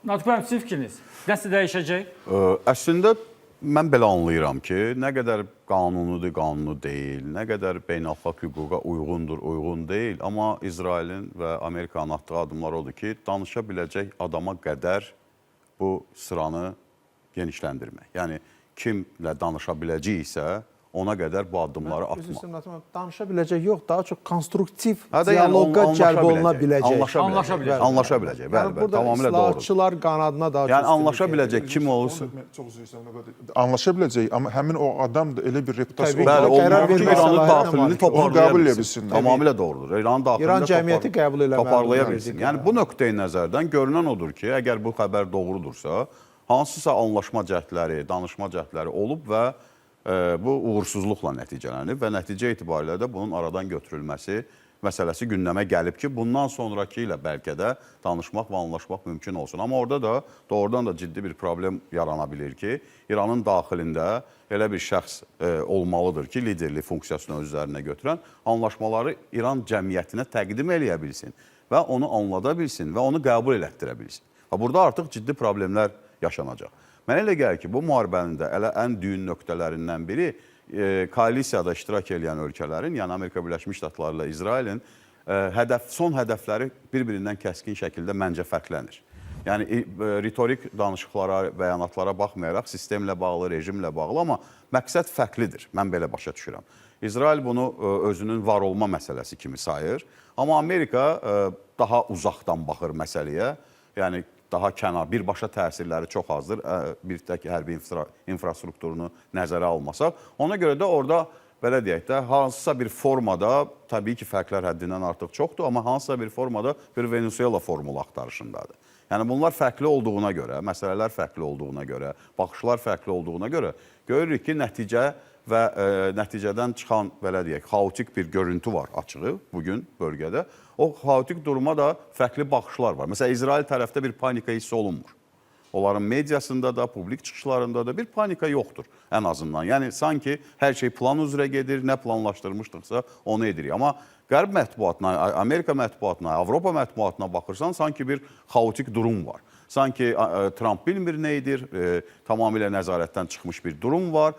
Natiq müəllim, sizin fikriniz nəsə dəyişəcək? Əslində mən belə anlayıram ki, nə qədər qanunudur, qanunu deyil, nə qədər beynəlxalq hüquqa uyğundur, uyğun deyil, amma İsrailin və Amerikanın atdığı adımlar odur ki, danışa biləcək adama qədər bu sıranı genişləndirmək. Yəni kimlə danışa biləcəksə, ona qədər bu addımları atmaq. Danışa biləcək yox, daha çox konstruktiv dialoqa cəlb oluna biləcək. Anlaşa biləcək. Bəli, tamamilə doğrudur. İslahatçılar qanadına daha çox. Yəni anlaşa biləcək kim olursa. Anlaşa biləcək, amma həmin o adam da elə bir reputasiya Bəli, o İranın daxilini toparlaya bilsin. Tamamilə doğrudur. İranın daxilini toparlaya bilsin. Yəni bu nöqteyi nəzərdən görünən odur ki, əgər bu xəbər doğrudursa, hansısa anlaşma cəhdləri, danışma cəhdləri olub və bu uğursuzluqla nəticələnib və nəticə etibarilə də bunun aradan götürülməsi məsələsi gündəmə gəlib ki, bundan sonraki ilə bəlkə də danışmaq və anlaşmaq mümkün olsun. Amma orada da doğrudan da ciddi bir problem yarana bilir ki, İranın daxilində elə bir şəxs olmalıdır ki, liderlik funksiyasını öz üzərinə götürən anlaşmaları İran cəmiyyətinə təqdim eləyə bilsin və onu anlada bilsin və onu qəbul elətdirə bilsin. Və burada artıq ciddi problemlər yaşanacaq. Mənə elə gəlir ki, bu müharibənin də elə ən düyün nöqtələrindən biri koalisiyada iştirak edən ölkələrin, yəni Amerika Birləşmiş Ştatları ilə İsrailin son hədəfləri bir-birindən kəskin şəkildə məncə fərqlənir. Yəni ritorik danışıqlara, bəyanatlara baxmayaraq sistemlə bağlı, rejimlə bağlı, amma məqsəd fərqlidir. Mən belə başa düşürəm. İsrail bunu özünün var olma məsələsi kimi sayır, amma Amerika daha uzaqdan baxır məsələyə, yəni daha kənar, birbaşa təsirləri çox azdır, bir tək hərbi infrastrukturunu nəzərə almasaq. Ona görə də orada, belə deyək də, hansısa bir formada, təbii ki, fərqlər həddindən artıq çoxdur, amma hansısa bir formada bir Venezuela formulu axtarışındadır. Yəni bunlar fərqli olduğuna görə, məsələlər fərqli olduğuna görə, baxışlar fərqli olduğuna görə görürük ki, nəticə və nəticədən çıxan, belə deyək, xaotik bir görüntü var açığı bugün bölgədə. O xaotik duruma da fərqli baxışlar var. Məsələn, İsrail tərəfdə bir panika hiss olunmur. Onların mediasında da, publik çıxışlarında da bir panika yoxdur ən azından. Yəni, sanki hər şey plan üzrə gedir, nə planlaşdırmışdıqsa onu edirik. Amma Qərb mətbuatına, Amerika mətbuatına, Avropa mətbuatına baxırsan, sanki bir xaotik durum var. Sanki Trump bilmir nə edir, tamamilə nəzarətdən çıxmış bir durum var,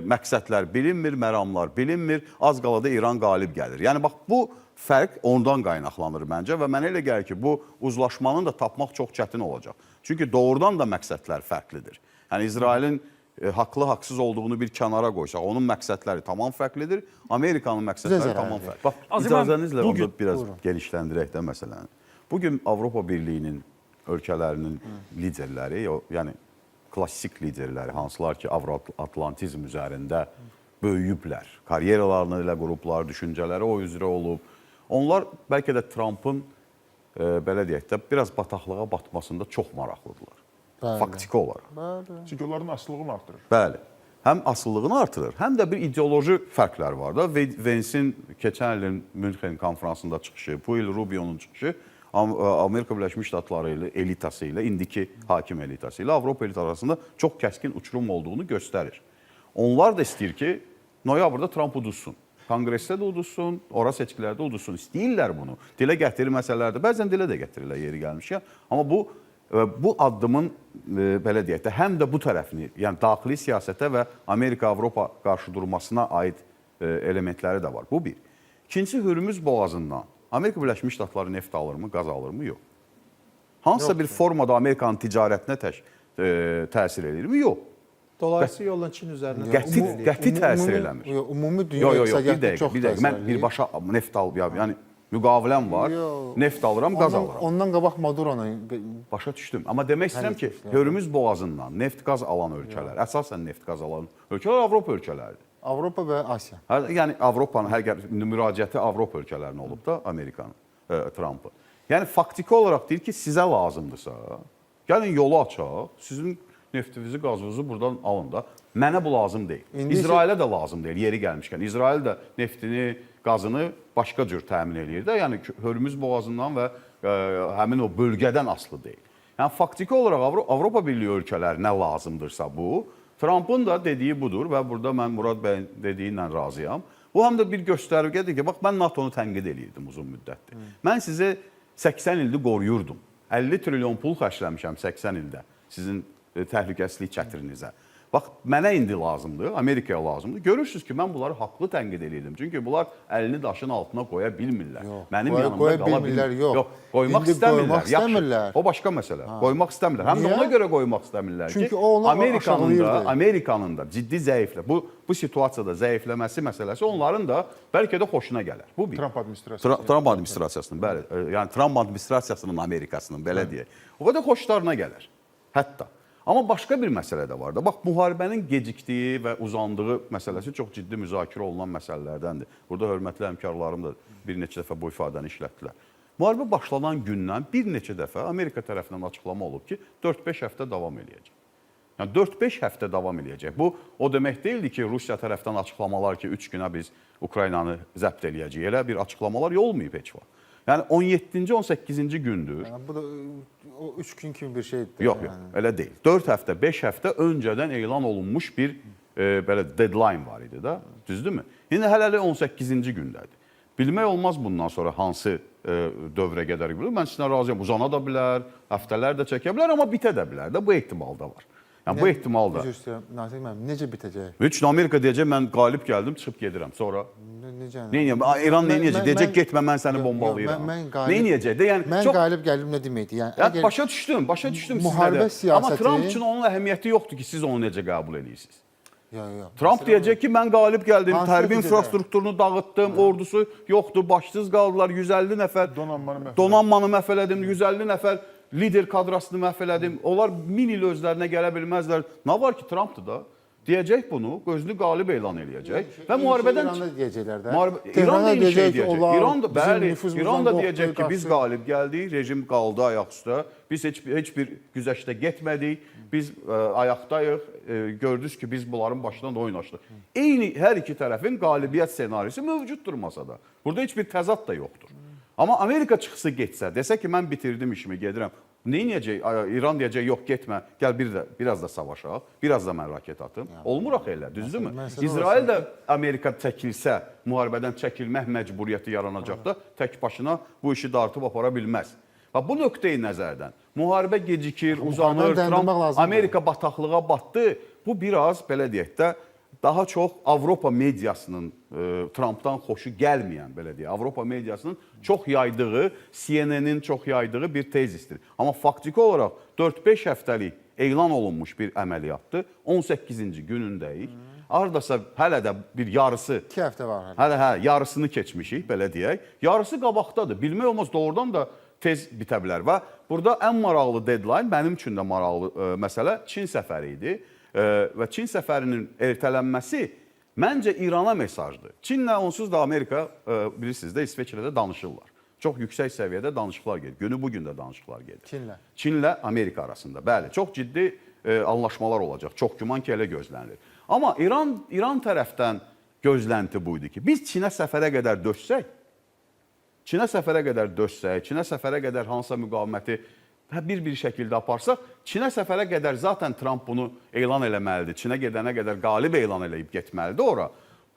məqsədlər bilinmir, məramlar bilinmir, az qalada İran qalib gəlir. Yəni, bax, bu fərq ondan qaynaqlanır məncə və mənə elə gəlir ki, bu uzlaşmanın da tapmaq çox çətin olacaq. Çünki doğrudan da məqsədlər fərqlidir. Yəni, İsrailin haqlı-haqsız olduğunu bir kənara qoysaq, onun məqsədləri tamam fərqlidir, Amerikanın məqsədləri tamam fərqlidir. Bax, icazənizlə onu biraz genişləndirək də məsələni. Bugün Avropa Birliyinin ölkələrinin liderləri, yəni klassik liderləri, hansılar ki, Avro-Atlantizm üzərində böyüyüblər, karyeralarını ilə qruplar, düşüncələri o üzrə olub. Onlar bəlkə də Trump'ın, belə deyək də, biraz bataqlığa batmasında çox maraqlıdırlar. Faktiki olaraq. Çünki onların asılılığını artırır. Bəli. Həm asıllığını artırır, həm də bir ideoloji fərqlər var da. Vence'in keçən ilin Münxen konferansında çıxışı, bu il Rubio'nun çıxışı Amerika Birləşmiş Ştatları ilə elitası ilə, indiki hakim elitası ilə Avropa elitası arasında çox kəskin uçurum olduğunu göstərir. Onlar da istəyir ki, noyabrda Trump uduzsun. Konqresdə də uduzsun, ora seçkilərdə uduzsun. İstəyirlər bunu. Dilə gətirilməsələr də, bəzən dilə də gətirirlər yeri gəlmişkən. Amma bu addımın, belə deyək də, həm də bu tərəfini, yəni daxili siyasətə və Amerika-Avropa qarşıdurmasına aid elementləri də var. Bu bir. İkincisi, Hürmüz boğazından Amerika Birləşmiş Ştatları neft alırmı, qaz alırmı? Yox. Hansısa bir formada Amerikanın ticarətinə təsir edirmi? Yox. Dolayısıyla yolla Çin üzərinə qəti təsir eləmir. Ümumi dünya iqtisadiyyatına çox təsir eləyir. Mən birbaşa neft alıram, yəni müqaviləm var, neft alıram, qaz alıram. Ondan qabaq Madurona başa düşdüm. Amma demək istəyirəm ki, Hürmüz boğazından neft-qaz alan ölkələr, əsasən neft-qaz alan ölkələr Avropa ölkələridir. Avropa və Asiya. Yəni Avropanın müraciəti Avropa ölkələrinə olub da Amerikanın, Trump'ı. Yəni faktiki olaraq deyir ki, sizə lazımdırsa, gəlin yolu açaq, sizin neftinizi, qazınızı buradan alın da. Mənə bu lazım deyil. İsrailə də lazım deyil, yeri gəlmişkən. İsrail də neftini, qazını başqa cür təmin edir də. Yəni Hürmüz boğazından və həmin o bölgədən asılı deyil. Yəni faktiki olaraq Avropa Birliyi ölkələrinə lazımdırsa bu, Trump'ın da dediyi budur və burada mən Murad bəyin dediyi ilə razıyam. Bu həm də bir göstərgədir ki, bax mən NATO'nu tənqid edirdim uzun müddətdir. Mən sizi 80 ildir qoruyurdum. 50 trilyon pul xərcləmişəm 80 ildə sizin təhlükəsizlik çətirinizə. Bax, mənə indi lazımdır, Amerikaya lazımdır. Görürsünüz ki, mən bunları haqlı tənqid edirdim. Çünki bunlar əlini daşın altına qoya bilmirlər. Mənim yanımda qala bilmirlər. Yox, qoymaq istəmirlər. Yaxşı, o başqa məsələ. Qoymaq istəmirlər. Həm də ona görə qoymaq istəmirlər ki, çünki o onu Amerikanın da ciddi zəiflə, bu situasiyada zəifləməsi məsələsi onların da bəlkə də xoşuna gələr. Bu bir. Trump administrasiyasının, bəli, yəni Trump administrasiyasının Amerikasının, belə deyək. O qədər xoşlarına gələr. Hətta. Amma başqa bir məsələ də var da. Bax, müharibənin gecikdiyi və uzandığı məsələsi çox ciddi müzakirə olunan məsələlərdəndir. Burada hörmətli həmkarlarım da bir neçə dəfə bu ifadəni işlətdilər. Müharibə başlanan gündən bir neçə dəfə Amerika tərəfindən açıqlama olub ki, 4-5 həftə davam eləyəcək. Yəni 4-5 həftə davam eləyəcək. Bu o demək deyildi ki, Rusiya tərəfdən açıqlamalar ki, 3 günə biz Ukraynanı zəbt eləyəcəyik. Elə bir açıqlamalar olmayıb heç vaxt. Yəni 17-ci, 18-ci gündür. Yəni, bu da o 3 gün kimi bir şeydir. Yox, elə deyil. 4 həftə, 5 həftə öncədən elan olunmuş bir belə deadline var idi da, düzdürmü? İndi hələ 18-ci gündədir. Bilmək olmaz bundan sonra hansı dövrə qədər bilir. Mən sizinlə razıyam. Uzana da bilər, həftələr də çəkə bilər, amma bitə də bilər də. Bu ehtimal da var. Yəni bu ehtimal da. Üzr istəyirəm, Natiq müəllim, necə bitəcək? Heç Amerika deyəcək, mən qalib gəldim, çıxıb gedirəm. Sonra Necə? Neyniyəm? İran neyniyəcək? Deyəcək, getmə, mən səni bombalayıram. Neyniyəcək? Mən qalib gəldim nə deməkdir? Yəni başa düşdüm müharibə sizdə. siyasəti... Amma Trump üçün onun əhəmiyyəti yoxdur ki, siz onu necə qəbul edirsiniz. Yox. Trump deyəcək ki, mən qalib gəldim, hərbi infrastrukturunu dağıtdım, ordusu yoxdur, başsız qaldılar, 150 nəfər donanmanı məhv elədim, 150 nəfər lider kadrasını məhv elədim. Onlar 1000 il özlərinə gələ bilməzlər. Nə var ki, Trumpdır da? Deyəcək bunu, özünü qalib elan eləyəcək və müharibədən İranda deyəcəklər də. İran da eyni şey deyəcək. İran da deyəcək ki, biz qalib gəldik, rejim qaldı ayaq üstə. Biz heç bir güzəştə getmədik. Biz ayaqdayıq. Gördünüz ki, biz bunların başından da oyun açdıq. Eyni hər iki tərəfin qalibiyyət ssenarisi mövcuddur masada. Burada heç bir təzad da yoxdur. Amma Amerika çıxsa getsə, desə ki, mən bitirdim işimi, gedirəm. Neyniyəcək? İran deyəcək, yox getmə, gəl biraz da savaşaq, biraz da mən raket atım. Olmur axı elə, düzdürmü? İsrail də Amerika çəkilsə, müharibədən çəkilmək məcburiyyəti yaranacaq da, tək başına bu işi dartıb apara bilməz. Bu nöqteyi nəzərdən müharibə gecikir, uzanır, Amerika bataqlığa batdı. Bu biraz, belə deyək də, daha çox Avropa mediasının Trumpdan xoşu gəlməyən, belə deyək, Avropa mediasının çox yaydığı, CNN-in çox yaydığı bir tezisdir. Amma faktiki olaraq 4-5 həftəlik elan olunmuş bir əməliyyatdır. 18-ci günündəyik. Ardasa hələ də bir yarısı... 2 həftə var. Hələ yarısını keçmişik, belə deyək. Yarısı qabaqdadır. Bilmək olmaz, doğrudan da tez bitə bilər. Və burada ən maraqlı deadline, mənim üçün də maraqlı məsələ Çin səfəri idi. Və Çin səfərinin ertələnməsi məncə İrana mesajdır. Çinlə onsuz da Amerika, bilirsiniz də, İsveçrədə danışırlar. Çox yüksək səviyyədə danışıqlar gedir. Günü bugün də danışıqlar gedir. Çinlə Amerika arasında. Bəli, çox ciddi anlaşmalar olacaq. Çox güman ki, elə gözlənilir. Amma İran tərəfdən gözlənti buydu ki, biz Çinə səfərə qədər döşsək, Çinə səfərə qədər hansısa müqaviməti bir şəkildə aparsaq, Çinə səfərə qədər zaten Trump bunu elan eləməlidir. Çinə gedənə qədər qalib elan eləyib getməlidir ora.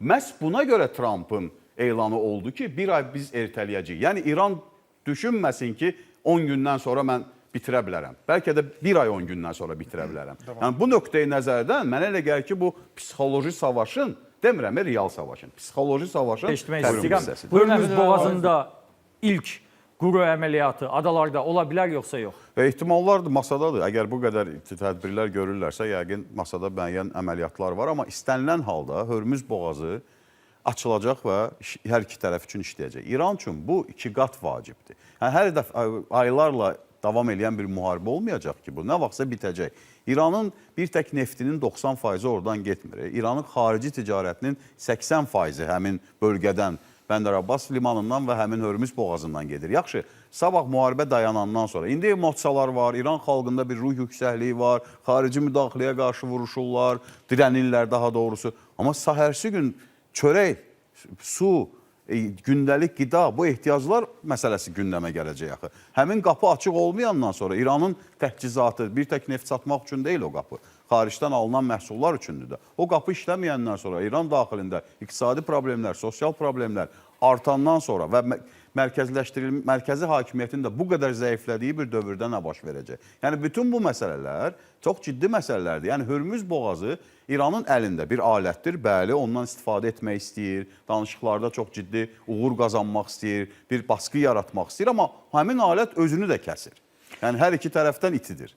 Məhz buna görə Trumpın elanı oldu ki, bir ay biz ertələyəcəyik. Yəni İran düşünməsin ki, 10 gündən sonra mən bitirə bilərəm. Bəlkə də bir ay 10 gündən sonra bitirə bilərəm. Yəni bu nöqteyi nəzərdən mənə elə gəlir ki, bu psixoloji savaşın, demirəm, real savaşın, psixoloji savaşın Hörmüz boğazında ilk quru əməliyyatı adalarda ola bilər, yoxsa yox? Ehtimallar masadadır. Əgər bu qədər tədbirlər görürlərsə, yəqin masada müəyyən əməliyyatlar var. Amma istənilən halda Hörmüz boğazı açılacaq və hər iki tərəf üçün işləyəcək. İran üçün bu 2 qat vacibdir. Hər dəfə aylarla davam edən bir müharibə olmayacaq ki, bu nə vaxtsa bitəcək. İranın bir tək neftinin 90% oradan getmir. İranın xarici ticarətinin 80% həmin bölgədən, Bəndər Abbas limanından və həmin Hörmüz boğazından gedir. Yaxşı, sabah müharibə dayanandan sonra, indi emosiyalar var, İran xalqında bir ruh yüksəkliyi var, xarici müdaxiləyə qarşı vuruşurlar, dirənirlər daha doğrusu. Amma səhərsi gün çörək, su, gündəlik qida, bu ehtiyaclar məsələsi gündəmə gələcək axı. Həmin qapı açıq olmayandan sonra İranın təchizatı, bir tək neft satmaq üçün deyil o qapı. Xaricdən alınan məhsullar üçündür də. O qapı işləməyəndən sonra İran daxilində iqtisadi problemlər, sosial problemlər artandan sonra və mərkəzi hakimiyyətin də bu qədər zəiflədiyi bir dövrdə nə baş verəcək? Yəni bütün bu məsələlər çox ciddi məsələlərdir. Yəni Hörmüz boğazı İranın əlində bir alətdir. Bəli, ondan istifadə etmək istəyir. Danışıqlarda çox ciddi uğur qazanmaq istəyir, bir baskı yaratmaq istəyir, amma həmin alət özünü də kəsir. Yəni hər iki tərəfdən itidir.